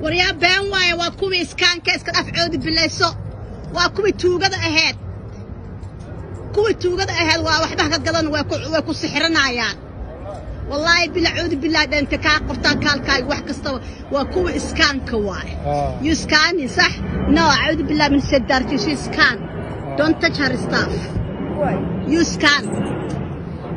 وريا بين واي وكوي إسكان كيس كأفعود بالليسو وكوي توجد أهد كوي توجد أهد وواحدة كقدان وكو سحرنا يا والله بالعود بالله ده أنت كاقرطان كالكاي وحكستوا وكوي إسكان كواي يسكاني صح no أعوذ بالله من سدارتي شي إسكان don't touch her stuff you scan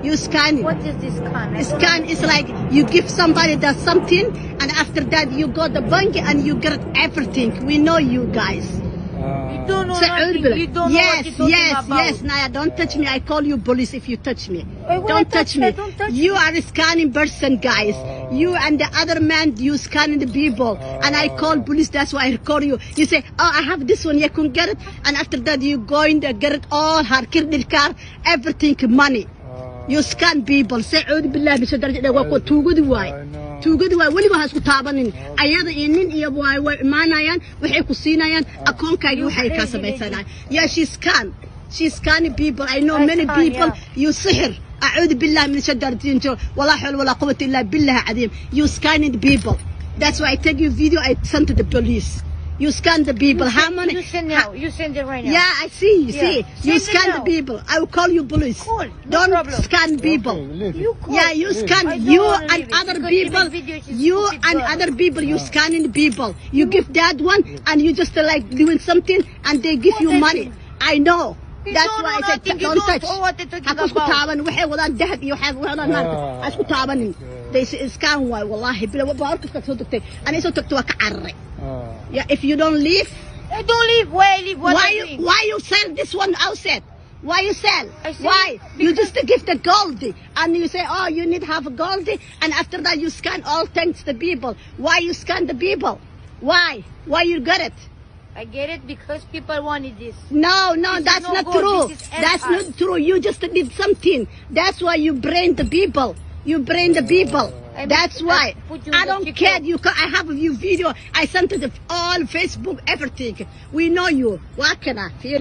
What is this scan? Scan is like you give somebody that something, and after that you go the bank and you get everything. We know you guys. You don't know nothing. You don't know what you're talking about. Yes, Naya, don't touch me. I call you police if you touch me. Don't touch me. Don't touch you me. are a scanning person, guys. You and the other man, you scanning the people. And I call police, that's why I call you. You say, oh, I have this one, you can get it. And after that you go in there, get it all, her credit card, everything, money. You scan people. Say, "A'udhu billahi min shaitanir rajim." Waa tuugadu waay. Tuugadu waay. Waliba ha isku taabanin. Ayada iyo nin iyo way imaanayaan, waxay ku siinayaan akoonkaaga waxay ka samaysanayaan. Yeah, she scan people. I know many people. You sihr. A'udhu billahi min shaitanir rajim. Wala hawla wala quwwata illa billahi azim. You scanning people. That's why I take your video. I send to the police. You scan the people. How many? You send now. You send it right now. Yeah, I see. You see. You scan the people. I will call you police. Cool. No Don't problem. scan people. You call. Yeah, you scan. You and other people. You and other people. You scanning people. You give that one, and you just like doing something, and they give you money. I know. That's why I said don't touch. Hakusku taaban. Waxay wadaan dahab iyo waxay wadaan maanta. Hasku taabanin. They scan waay wallahi bila baarka ka soo tagtay. Ani soo tagtay waa ka carray. Yeah, if you don't leave. I don't leave. Where I leave? Why you sell this one outside? Why you sell? Why? You just give the gold and you say, oh, you need half a gold, and after that you scan all thanks the people. Why you scan the people? Why? Why you get it? I get it because people wanted this. No, that's not true. That's not true. You just did something. That's why you brain the people. You brain the people. That's why. I don't care. I have your video. I sent it all Facebook, everything. We know you. What can I?